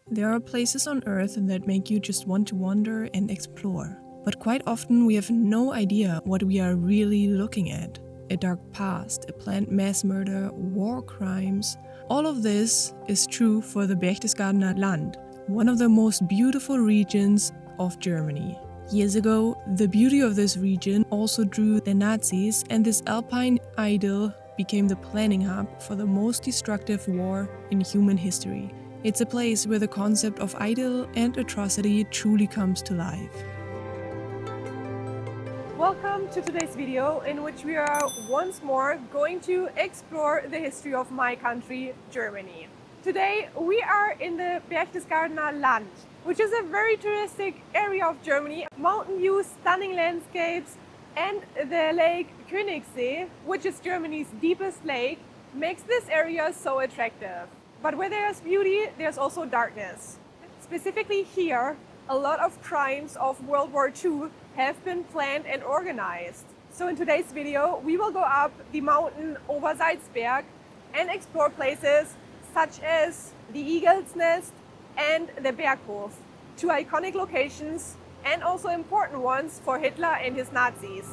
There are places on Earth that make you just want to wander and explore. But quite often we have no idea what we are really looking at. A dark past, a planned mass murder, war crimes. All of this is true for the Berchtesgadener Land, one of the most beautiful regions of Germany. Years ago, the beauty of this region also drew the Nazis, and this Alpine idyll became the planning hub for the most destructive war in human history. It's a place where the concept of idyll and atrocity truly comes to life. Welcome to today's video, in which we are once more going to explore the history of my country, Germany. Today we are in the Berchtesgadener Land, which is a very touristic area of Germany. Mountain views, stunning landscapes, and the lake Königssee, which is Germany's deepest lake, makes this area so attractive. But where there's beauty, there's also darkness. Specifically here, a lot of crimes of World War II have been planned and organized. So in today's video, we will go up the mountain Obersalzberg and explore places such as the Eagle's Nest and the Berghof, two iconic locations and also important ones for Hitler and his Nazis.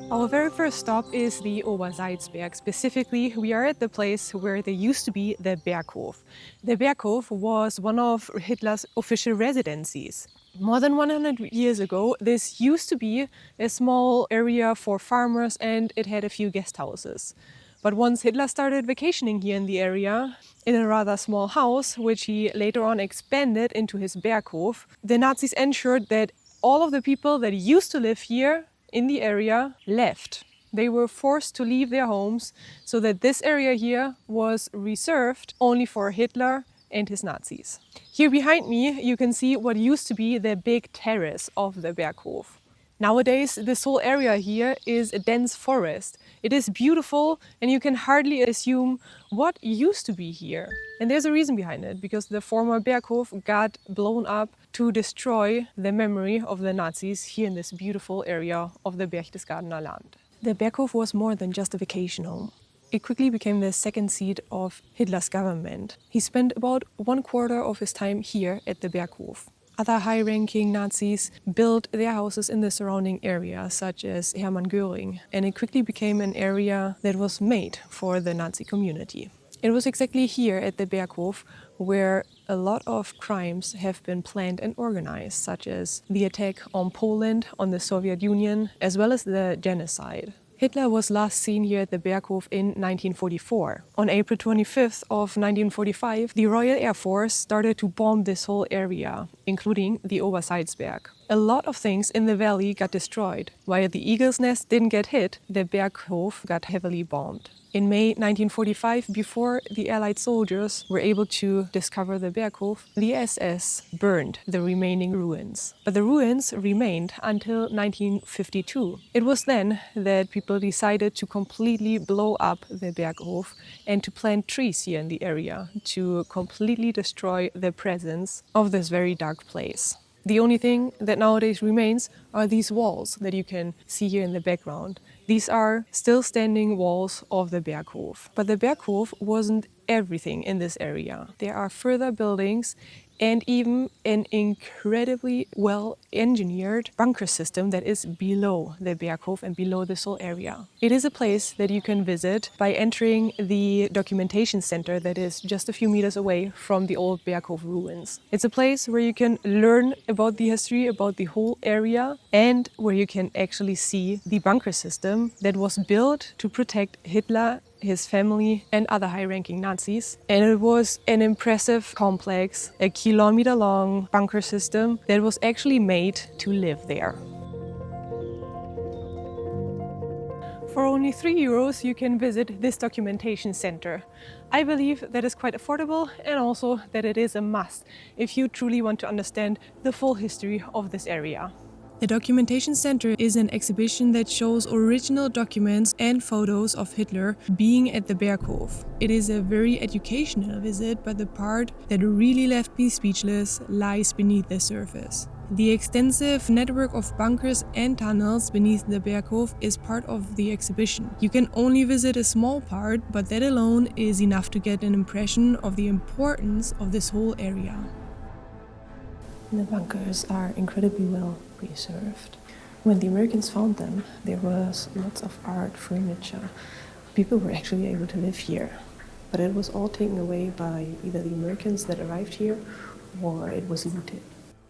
Our very first stop is the Obersalzberg. Specifically, we are at the place where there used to be the Berghof. The Berghof was one of Hitler's official residencies. More than 100 years ago, this used to be a small area for farmers, and it had a few guest houses. But once Hitler started vacationing here in the area, in a rather small house, which he later on expanded into his Berghof, the Nazis ensured that all of the people that used to live here in the area left. They were forced to leave their homes so that this area here was reserved only for Hitler and his Nazis. Here behind me you can see what used to be the big terrace of the Berghof. Nowadays this whole area here is a dense forest. It is beautiful and you can hardly assume what used to be here. And there's a reason behind it, because the former Berghof got blown up to destroy the memory of the Nazis here in this beautiful area of the Berchtesgadener Land. The Berghof was more than just a vacation home. It quickly became the second seat of Hitler's government. He spent about 1/4 of his time here at the Berghof. Other high-ranking Nazis built their houses in the surrounding area, such as Hermann Göring, and it quickly became an area that was made for the Nazi community. It was exactly here at the Berghof where a lot of crimes have been planned and organized, such as the attack on Poland, on the Soviet Union, as well as the genocide. Hitler was last seen here at the Berghof in 1944. On April 25th of 1945, the Royal Air Force started to bomb this whole area, including the Obersalzberg. A lot of things in the valley got destroyed. While the Eagle's Nest didn't get hit, the Berghof got heavily bombed. In May 1945, before the Allied soldiers were able to discover the Berghof, the SS burned the remaining ruins. But the ruins remained until 1952. It was then that people decided to completely blow up the Berghof and to plant trees here in the area to completely destroy the presence of this very dark place. The only thing that nowadays remains are these walls that you can see here in the background. These are still standing walls of the Berghof. But the Berghof wasn't everything in this area. There are further buildings and even an incredibly well-engineered bunker system that is below the Berghof and below this whole area. It is a place that you can visit by entering the documentation center that is just a few meters away from the old Berghof ruins. It's a place where you can learn about the history, about the whole area, and where you can actually see the bunker system that was built to protect Hitler, his family, and other high-ranking Nazis. And it was an impressive complex, a kilometer-long bunker system that was actually made to live there. For only €3 you can visit this documentation center. I believe that is quite affordable, and also that it is a must if you truly want to understand the full history of this area. The Documentation Center is an exhibition that shows original documents and photos of Hitler being at the Berghof. It is a very educational visit, but the part that really left me speechless lies beneath the surface. The extensive network of bunkers and tunnels beneath the Berghof is part of the exhibition. You can only visit a small part, but that alone is enough to get an impression of the importance of this whole area. The bunkers are incredibly well preserved. When the Americans found them, there was lots of art, furniture. People were actually able to live here. But it was all taken away by either the Americans that arrived here or it was looted.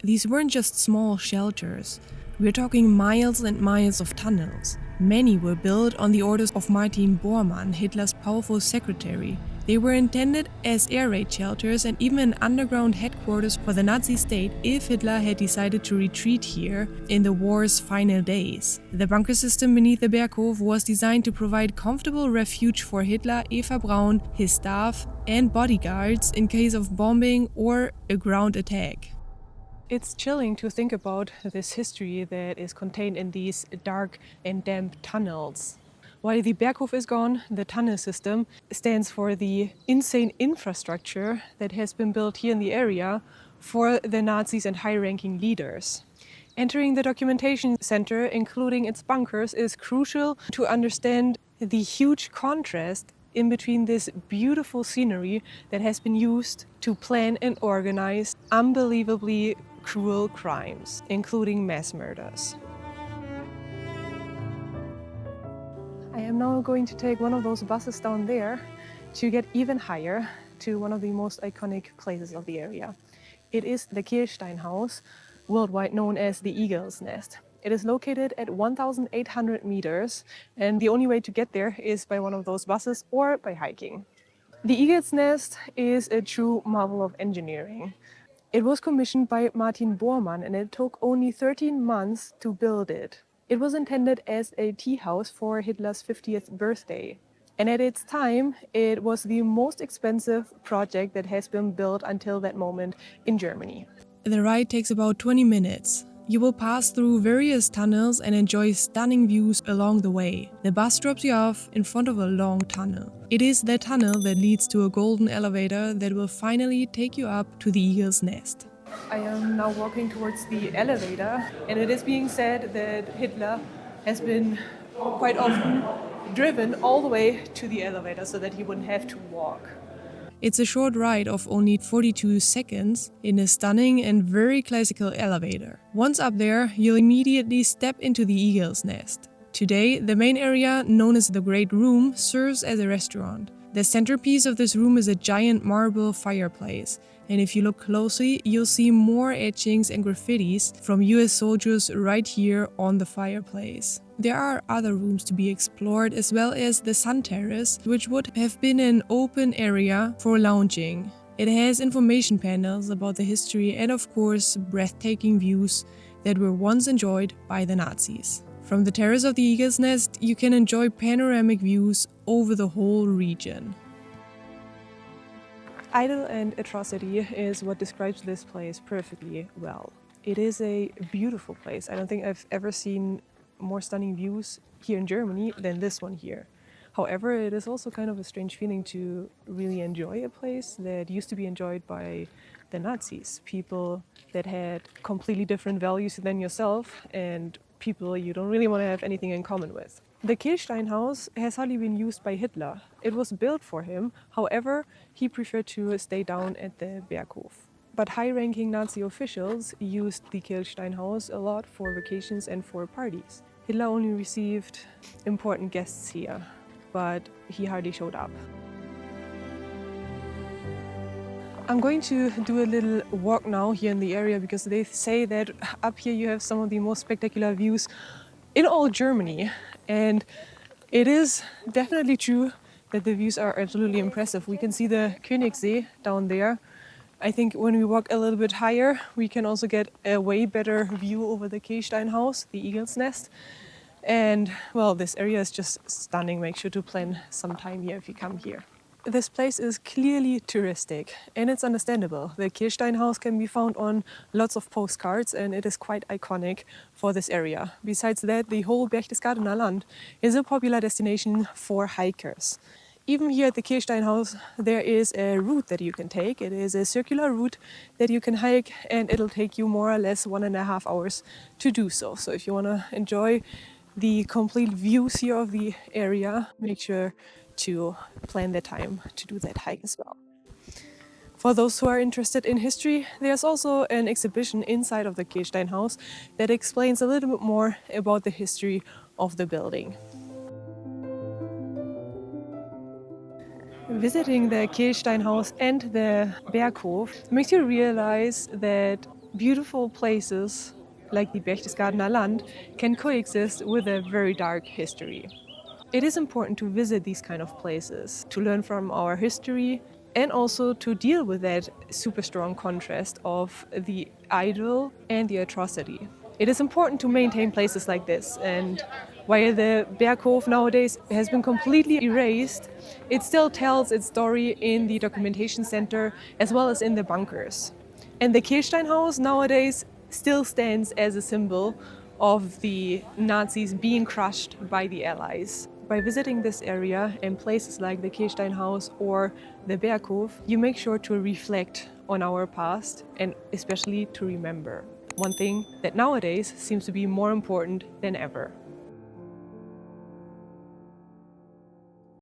These weren't just small shelters. We're talking miles and miles of tunnels. Many were built on the orders of Martin Bormann, Hitler's powerful secretary. They were intended as air raid shelters and even an underground headquarters for the Nazi state if Hitler had decided to retreat here in the war's final days. The bunker system beneath the Berghof was designed to provide comfortable refuge for Hitler, Eva Braun, his staff, and bodyguards in case of bombing or a ground attack. It's chilling to think about this history that is contained in these dark and damp tunnels. While the Berghof is gone, the tunnel system stands for the insane infrastructure that has been built here in the area for the Nazis and high-ranking leaders. Entering the documentation center, including its bunkers, is crucial to understand the huge contrast in between this beautiful scenery that has been used to plan and organize unbelievably cruel crimes, including mass murders. I am now going to take one of those buses down there to get even higher to one of the most iconic places of the area. It is the Kehlsteinhaus, worldwide known as the Eagle's Nest. It is located at 1,800 meters, and the only way to get there is by one of those buses or by hiking. The Eagle's Nest is a true marvel of engineering. It was commissioned by Martin Bormann, and it took only 13 months to build it. It was intended as a tea house for Hitler's 50th birthday. And at its time, it was the most expensive project that has been built until that moment in Germany. The ride takes about 20 minutes. You will pass through various tunnels and enjoy stunning views along the way. The bus drops you off in front of a long tunnel. It is the tunnel that leads to a golden elevator that will finally take you up to the Eagle's Nest. I am now walking towards the elevator, and it is being said that Hitler has been quite often driven all the way to the elevator so that he wouldn't have to walk. It's a short ride of only 42 seconds in a stunning and very classical elevator. Once up there, you'll immediately step into the Eagle's Nest. Today, the main area, known as the Great Room, serves as a restaurant. The centerpiece of this room is a giant marble fireplace, and if you look closely, you'll see more etchings and graffitis from US soldiers right here on the fireplace. There are other rooms to be explored, as well as the Sun Terrace, which would have been an open area for lounging. It has information panels about the history and, of course, breathtaking views that were once enjoyed by the Nazis. From the terrace of the Eagle's Nest, you can enjoy panoramic views over the whole region. Idle and atrocity is what describes this place perfectly well. It is a beautiful place. I don't think I've ever seen more stunning views here in Germany than this one here. However, it is also kind of a strange feeling to really enjoy a place that used to be enjoyed by the Nazis, people that had completely different values than yourself and people you don't really want to have anything in common with. The Kehlsteinhaus has hardly been used by Hitler. It was built for him, however, he preferred to stay down at the Berghof. But high-ranking Nazi officials used the Kehlsteinhaus a lot for vacations and for parties. Hitler only received important guests here, but he hardly showed up. I'm going to do a little walk now here in the area because they say that up here you have some of the most spectacular views in all Germany. And it is definitely true that the views are absolutely impressive. We can see the Königssee down there. I think when we walk a little bit higher, we can also get a way better view over the Kehlsteinhaus, the Eagle's Nest. And well, this area is just stunning. Make sure to plan some time here if you come here. This place is clearly touristic, and it's understandable. The Kehlsteinhaus can be found on lots of postcards, and it is quite iconic for this area. Besides that, the whole Berchtesgadener Land is a popular destination for hikers. Even here at the Kehlsteinhaus, there is a route that you can take. It is a circular route that you can hike, and it'll take you more or less 1.5 hours to do so. So if you want to enjoy the complete views here of the area, make sure to plan the time to do that hike as well. For those who are interested in history, there's also an exhibition inside of the Kehlsteinhaus that explains a little bit more about the history of the building. Visiting the Kehlsteinhaus and the Berghof makes you realize that beautiful places like the Berchtesgadener Land can coexist with a very dark history. It is important to visit these kind of places, to learn from our history, and also to deal with that super strong contrast of the idol and the atrocity. It is important to maintain places like this, and while the Berghof nowadays has been completely erased, it still tells its story in the documentation center as well as in the bunkers. And the Kehlsteinhaus nowadays still stands as a symbol of the Nazis being crushed by the Allies. By visiting this area and places like the Kehlsteinhaus or the Berghof, you make sure to reflect on our past and especially to remember. One thing that nowadays seems to be more important than ever.